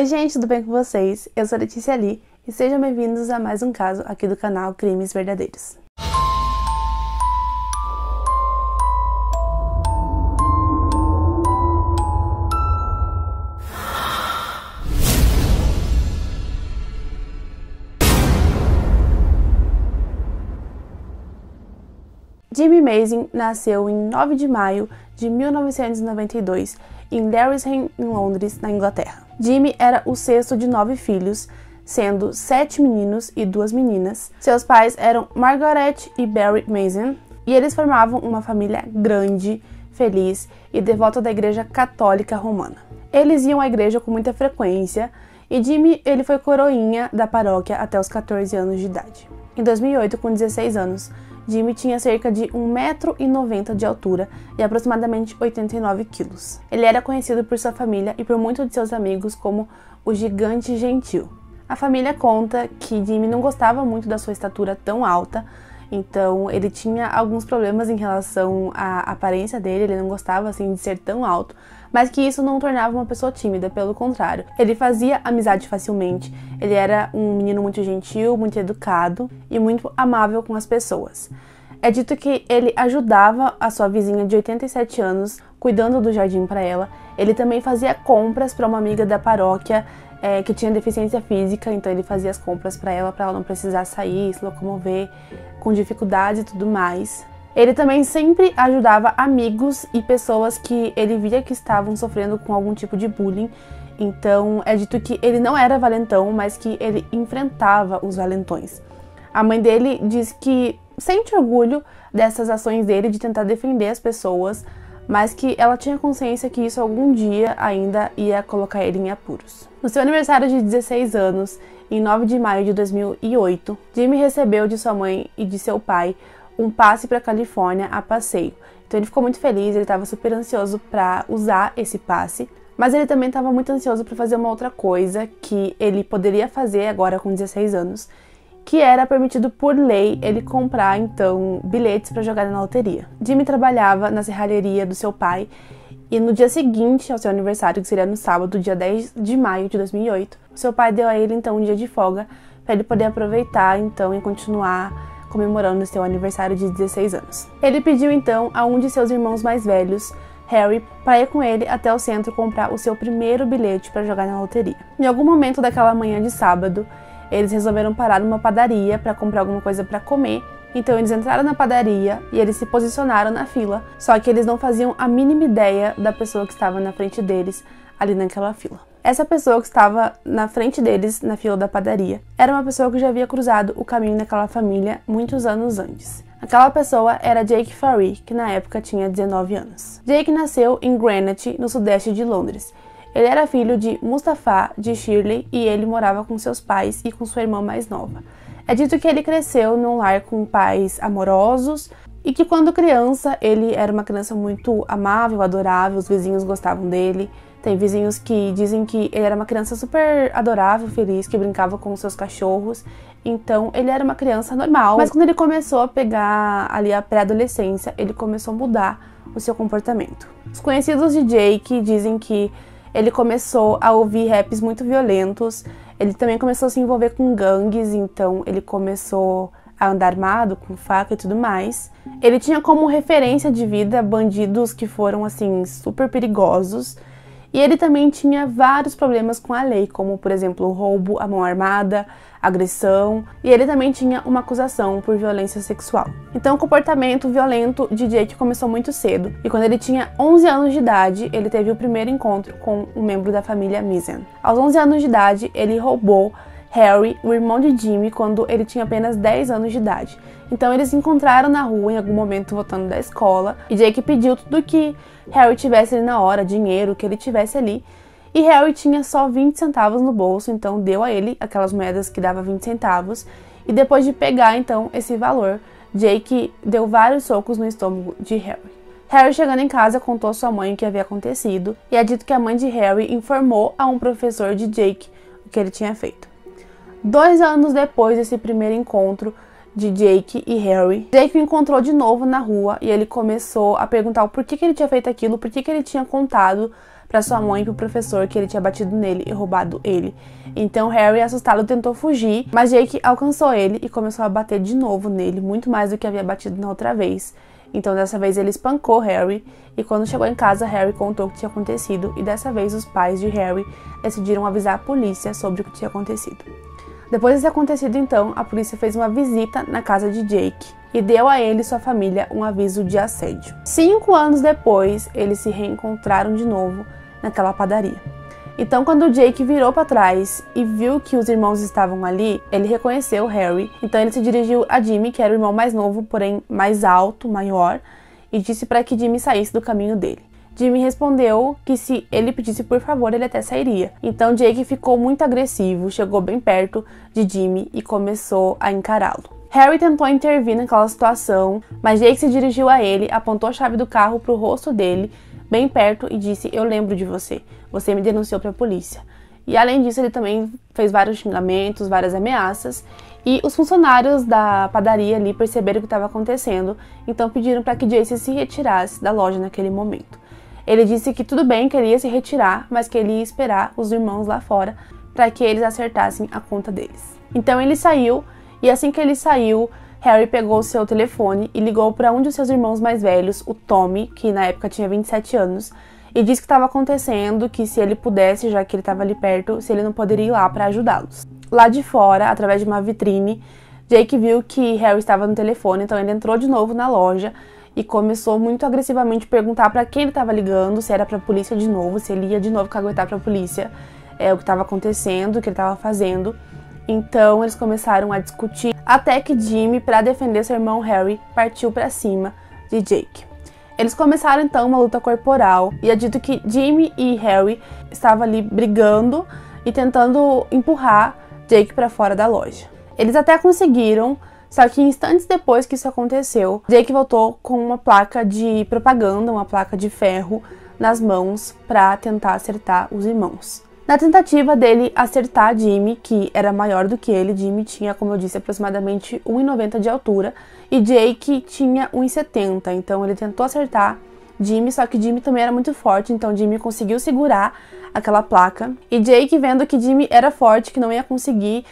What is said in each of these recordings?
Oi gente, tudo bem com vocês? Eu sou a Letícia Lee e sejam bem-vindos a mais um caso aqui do canal Crimes Verdadeiros. Jimmy Mason nasceu em 9 de maio de 1992 em Darrisham, em Londres, na Inglaterra. Jimmy era o sexto de 9 filhos, sendo 7 meninos e 2 meninas. Seus pais eram Margaret e Barry Mason, e eles formavam uma família grande, feliz e devota da Igreja Católica Romana. Eles iam à igreja com muita frequência, e Jimmy ele foi coroinha da paróquia até os 14 anos de idade. Em 2008, com 16 anos, Jimmy tinha cerca de 1,90 m de altura e aproximadamente 89 quilos. Ele era conhecido por sua família e por muitos de seus amigos como o Gigante Gentil. A família conta que Jimmy não gostava muito da sua estatura tão alta, então ele tinha alguns problemas em relação à aparência dele, ele não gostava assim de ser tão alto, mas que isso não o tornava uma pessoa tímida, pelo contrário. Ele fazia amizade facilmente, ele era um menino muito gentil, muito educado e muito amável com as pessoas. É dito que ele ajudava a sua vizinha de 87 anos, cuidando do jardim para ela. Ele também fazia compras para uma amiga da paróquia que tinha deficiência física, então ele fazia as compras para ela não precisar sair, se locomover com dificuldades e tudo mais. Ele também sempre ajudava amigos e pessoas que ele via que estavam sofrendo com algum tipo de bullying. Então é dito que ele não era valentão, mas que ele enfrentava os valentões. A mãe dele diz que sente orgulho dessas ações dele de tentar defender as pessoas, mas que ela tinha consciência que isso algum dia ainda ia colocar ele em apuros. No seu aniversário de 16 anos, em 9 de maio de 2008, Jimmy recebeu de sua mãe e de seu pai um passe para a Califórnia a passeio. Então ele ficou muito feliz, ele estava super ansioso para usar esse passe, mas ele também estava muito ansioso para fazer uma outra coisa que ele poderia fazer agora com 16 anos, que era permitido por lei ele comprar então bilhetes para jogar na loteria. Jimmy trabalhava na serralheria do seu pai e no dia seguinte ao seu aniversário, que seria no sábado, dia 10 de maio de 2008, seu pai deu a ele então um dia de folga para ele poder aproveitar então e continuar comemorando seu aniversário de 16 anos. Ele pediu então a um de seus irmãos mais velhos, Harry, para ir com ele até o centro comprar o seu primeiro bilhete para jogar na loteria. Em algum momento daquela manhã de sábado, eles resolveram parar numa padaria para comprar alguma coisa para comer. Então eles entraram na padaria e eles se posicionaram na fila, só que eles não faziam a mínima ideia da pessoa que estava na frente deles ali naquela fila. Essa pessoa que estava na frente deles, na fila da padaria, era uma pessoa que já havia cruzado o caminho daquela família muitos anos antes. Aquela pessoa era Jake Faree, que na época tinha 19 anos. Jake nasceu em Greenwich, no sudeste de Londres. Ele era filho de Mustafa, de Shirley, e ele morava com seus pais e com sua irmã mais nova. É dito que ele cresceu num lar com pais amorosos e que quando criança ele era uma criança muito amável, adorável, os vizinhos gostavam dele. Tem vizinhos que dizem que ele era uma criança super adorável, feliz, que brincava com os seus cachorros. Então, ele era uma criança normal. Mas quando ele começou a pegar ali a pré-adolescência, ele começou a mudar o seu comportamento. Os conhecidos de Jake dizem que ele começou a ouvir raps muito violentos. Ele também começou a se envolver com gangues, então ele começou a andar armado, com faca e tudo mais. Ele tinha como referência de vida bandidos que foram, assim, super perigosos. E ele também tinha vários problemas com a lei, como, por exemplo, o roubo à mão armada, agressão, e ele também tinha uma acusação por violência sexual. Então o comportamento violento de Jake começou muito cedo, e quando ele tinha 11 anos de idade, ele teve o primeiro encontro com um membro da família Mason. Aos 11 anos de idade, ele roubou Harry, o irmão de Jimmy, quando ele tinha apenas 10 anos de idade. Então eles se encontraram na rua em algum momento voltando da escola, e Jake pediu tudo que Harry tivesse ali na hora, dinheiro, que ele tivesse ali, e Harry tinha só 20 centavos no bolso, então deu a ele aquelas moedas que dava 20 centavos, e depois de pegar então esse valor, Jake deu vários socos no estômago de Harry. Harry, chegando em casa, contou à sua mãe o que havia acontecido, e é dito que a mãe de Harry informou a um professor de Jake o que ele tinha feito. 2 anos depois desse primeiro encontro de Jake e Harry, Jake o encontrou de novo na rua e ele começou a perguntar o porquê que ele tinha feito aquilo, por que ele tinha contado para sua mãe e pro professor que ele tinha batido nele e roubado ele. Então Harry, assustado, tentou fugir, mas Jake alcançou ele e começou a bater de novo nele, muito mais do que havia batido na outra vez. Então dessa vez ele espancou Harry e quando chegou em casa, Harry contou o que tinha acontecido e dessa vez os pais de Harry decidiram avisar a polícia sobre o que tinha acontecido. Depois desse acontecido, então, a polícia fez uma visita na casa de Jake e deu a ele e sua família um aviso de assédio. 5 anos depois, eles se reencontraram de novo naquela padaria. Então, quando Jake virou para trás e viu que os irmãos estavam ali, ele reconheceu Harry. Então, ele se dirigiu a Jimmy, que era o irmão mais novo, porém mais alto, maior, e disse para que Jimmy saísse do caminho dele. Jimmy respondeu que se ele pedisse por favor, ele até sairia. Então Jake ficou muito agressivo, chegou bem perto de Jimmy e começou a encará-lo. Harry tentou intervir naquela situação, mas Jake se dirigiu a ele, apontou a chave do carro para o rosto dele, bem perto, e disse: "Eu lembro de você. Você me denunciou para a polícia." E além disso, ele também fez vários xingamentos, várias ameaças, e os funcionários da padaria ali perceberam o que estava acontecendo, então pediram para que Jake se retirasse da loja naquele momento. Ele disse que tudo bem, que ele ia se retirar, mas que ele ia esperar os irmãos lá fora para que eles acertassem a conta deles. Então ele saiu, e assim que ele saiu, Harry pegou o seu telefone e ligou para um de seus irmãos mais velhos, o Tommy, que na época tinha 27 anos, e disse que estava acontecendo, que se ele pudesse, já que ele estava ali perto, se ele não poderia ir lá para ajudá-los. Lá de fora, através de uma vitrine, Jake viu que Harry estava no telefone, então ele entrou de novo na loja e começou muito agressivamente a perguntar para quem ele estava ligando, se era para a polícia de novo, se ele ia de novo caguetar para a polícia o que estava acontecendo, o que ele estava fazendo. Então eles começaram a discutir até que Jimmy, para defender seu irmão Harry, partiu para cima de Jake. Eles começaram então uma luta corporal e é dito que Jimmy e Harry estavam ali brigando e tentando empurrar Jake para fora da loja. Eles até conseguiram. Só que instantes depois que isso aconteceu, Jake voltou com uma placa de propaganda, uma placa de ferro nas mãos para tentar acertar os irmãos. Na tentativa dele acertar Jimmy, que era maior do que ele, Jimmy tinha, como eu disse, aproximadamente 1,90 de altura e Jake tinha 1,70, então ele tentou acertar Jimmy, só que Jimmy também era muito forte, então Jimmy conseguiu segurar aquela placa e Jake, vendo que Jimmy era forte, que não ia conseguir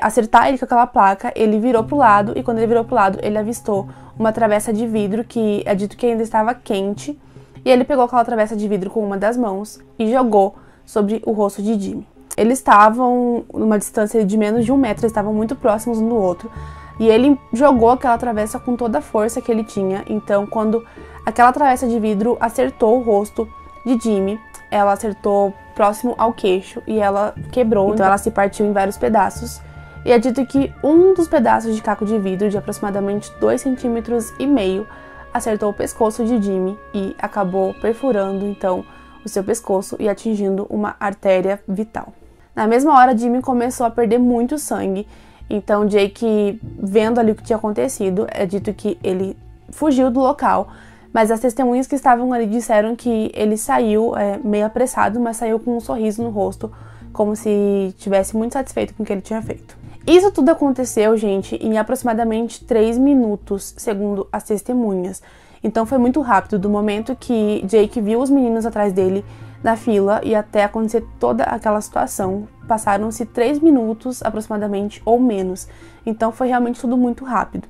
acertar ele com aquela placa, ele virou pro lado e quando ele virou pro lado, ele avistou uma travessa de vidro que é dito que ainda estava quente e ele pegou aquela travessa de vidro com uma das mãos e jogou sobre o rosto de Jimmy. Eles estavam numa distância de menos de 1 metro, eles estavam muito próximos um do outro e ele jogou aquela travessa com toda a força que ele tinha. Então, quando aquela travessa de vidro acertou o rosto de Jimmy, ela acertou próximo ao queixo e ela quebrou, então ela se partiu em vários pedaços. E é dito que um dos pedaços de caco de vidro, de aproximadamente 2,5 centímetros, acertou o pescoço de Jimmy e acabou perfurando, então, o seu pescoço e atingindo uma artéria vital. Na mesma hora, Jimmy começou a perder muito sangue, então Jake, vendo ali o que tinha acontecido, é dito que ele fugiu do local, mas as testemunhas que estavam ali disseram que ele saiu meio apressado, mas saiu com um sorriso no rosto, como se estivesse muito satisfeito com o que ele tinha feito. Isso tudo aconteceu, gente, em aproximadamente 3 minutos, segundo as testemunhas. Então foi muito rápido, do momento que Jake viu os meninos atrás dele na fila e até acontecer toda aquela situação. Passaram-se 3 minutos aproximadamente ou menos. Então foi realmente tudo muito rápido.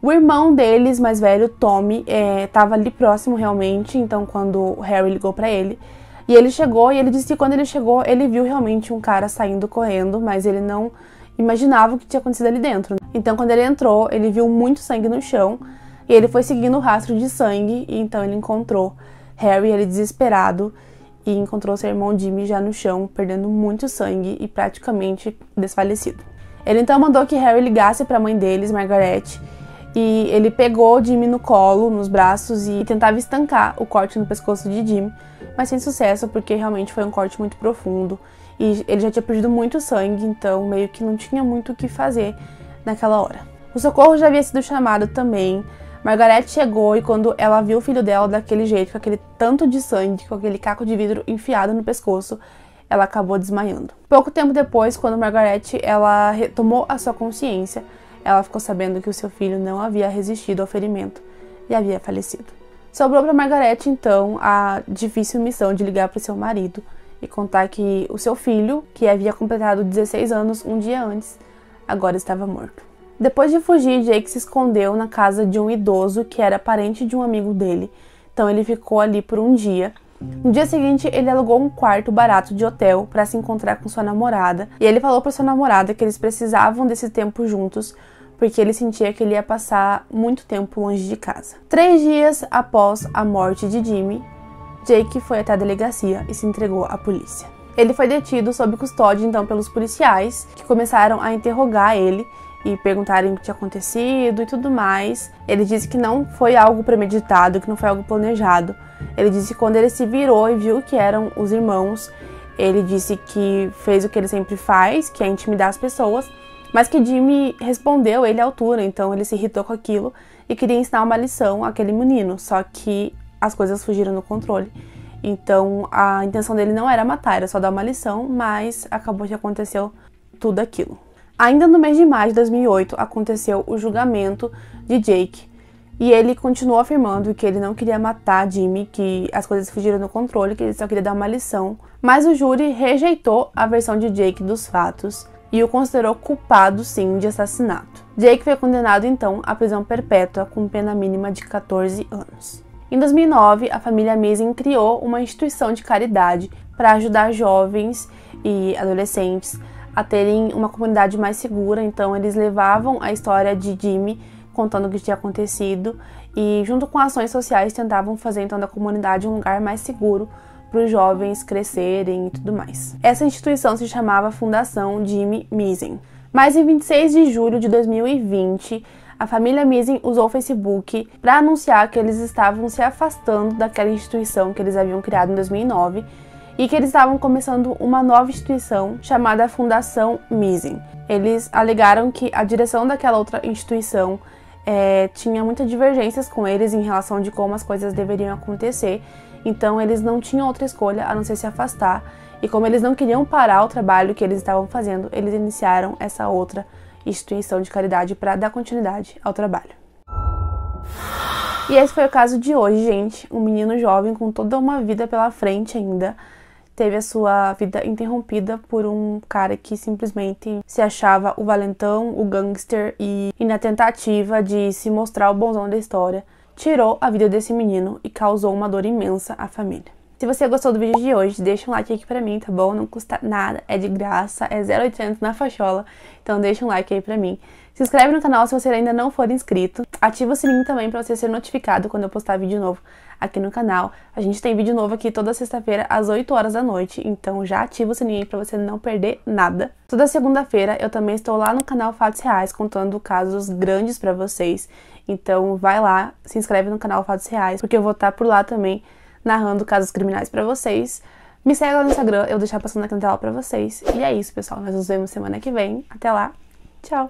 O irmão deles, mais velho, Tommy, estava ali próximo realmente, então quando Harry ligou para ele. E ele chegou e ele disse que quando ele chegou, ele viu realmente um cara saindo correndo, mas ele não imaginava o que tinha acontecido ali dentro. Então quando ele entrou, ele viu muito sangue no chão e ele foi seguindo o rastro de sangue e então ele encontrou Harry, ele desesperado, e encontrou seu irmão Jimmy já no chão, perdendo muito sangue e praticamente desfalecido. Ele então mandou que Harry ligasse para a mãe deles, Margaret, e ele pegou Jimmy no colo, nos braços e tentava estancar o corte no pescoço de Jimmy, mas sem sucesso porque realmente foi um corte muito profundo e ele já tinha perdido muito sangue, então meio que não tinha muito o que fazer naquela hora. O socorro já havia sido chamado também. Margaret chegou e quando ela viu o filho dela daquele jeito, com aquele tanto de sangue, com aquele caco de vidro enfiado no pescoço, ela acabou desmaiando. Pouco tempo depois, quando Margaret ela retomou a sua consciência, ela ficou sabendo que o seu filho não havia resistido ao ferimento e havia falecido. Sobrou para Margaret, então, a difícil missão de ligar para o seu marido e contar que o seu filho, que havia completado 16 anos um dia antes, agora estava morto. Depois de fugir, Jake se escondeu na casa de um idoso que era parente de um amigo dele, então ele ficou ali por um dia. No dia seguinte, ele alugou um quarto barato de hotel para se encontrar com sua namorada, e ele falou para sua namorada que eles precisavam desse tempo juntos, porque ele sentia que ele ia passar muito tempo longe de casa. 3 dias após a morte de Jimmy, Jake foi até a delegacia e se entregou à polícia. Ele foi detido sob custódia então pelos policiais, que começaram a interrogar ele e perguntarem o que tinha acontecido e tudo mais. Ele disse que não foi algo premeditado, que não foi algo planejado. Ele disse que quando ele se virou e viu que eram os irmãos, ele disse que fez o que ele sempre faz, que é intimidar as pessoas, mas que Jimmy respondeu ele à altura, então ele se irritou com aquilo e queria ensinar uma lição àquele menino, só que as coisas fugiram do controle. Então a intenção dele não era matar, era só dar uma lição, mas acabou que aconteceu tudo aquilo. Ainda no mês de maio de 2008 aconteceu o julgamento de Jake e ele continuou afirmando que ele não queria matar Jimmy, que as coisas fugiram do controle, que ele só queria dar uma lição, mas o júri rejeitou a versão de Jake dos fatos e o considerou culpado, sim, de assassinato. Jake foi condenado, então, à prisão perpétua com pena mínima de 14 anos. Em 2009, a família Mizzen criou uma instituição de caridade para ajudar jovens e adolescentes a terem uma comunidade mais segura, então eles levavam a história de Jimmy, contando o que tinha acontecido, e junto com ações sociais tentavam fazer então da comunidade um lugar mais seguro para os jovens crescerem e tudo mais. Essa instituição se chamava Fundação Jimmy Mizzen. Mas em 26 de julho de 2020, a família Mizzen usou o Facebook para anunciar que eles estavam se afastando daquela instituição que eles haviam criado em 2009 e que eles estavam começando uma nova instituição chamada Fundação Mizzen. Eles alegaram que a direção daquela outra instituição tinha muitas divergências com eles em relação de como as coisas deveriam acontecer, então eles não tinham outra escolha a não ser se afastar, e como eles não queriam parar o trabalho que eles estavam fazendo, eles iniciaram essa outra instituição de caridade para dar continuidade ao trabalho. E esse foi o caso de hoje, gente. Um menino jovem com toda uma vida pela frente ainda teve a sua vida interrompida por um cara que simplesmente se achava o valentão, o gangster, e na tentativa de se mostrar o bonzão da história, tirou a vida desse menino e causou uma dor imensa à família. Se você gostou do vídeo de hoje, deixa um like aqui pra mim, tá bom? Não custa nada, é de graça, é 0,800 na fachola, então deixa um like aí pra mim. Se inscreve no canal se você ainda não for inscrito, ativa o sininho também pra você ser notificado quando eu postar vídeo novo aqui no canal. A gente tem vídeo novo aqui toda sexta-feira às 8 horas da noite, então já ativa o sininho aí pra você não perder nada. Toda segunda-feira eu também estou lá no canal Fatos Reais contando casos grandes pra vocês, então vai lá, se inscreve no canal Fatos Reais, porque eu vou estar por lá também narrando casos criminais pra vocês. Me segue lá no Instagram, eu vou deixar passando aqui na tela pra vocês. E é isso, pessoal. Nós nos vemos semana que vem. Até lá. Tchau!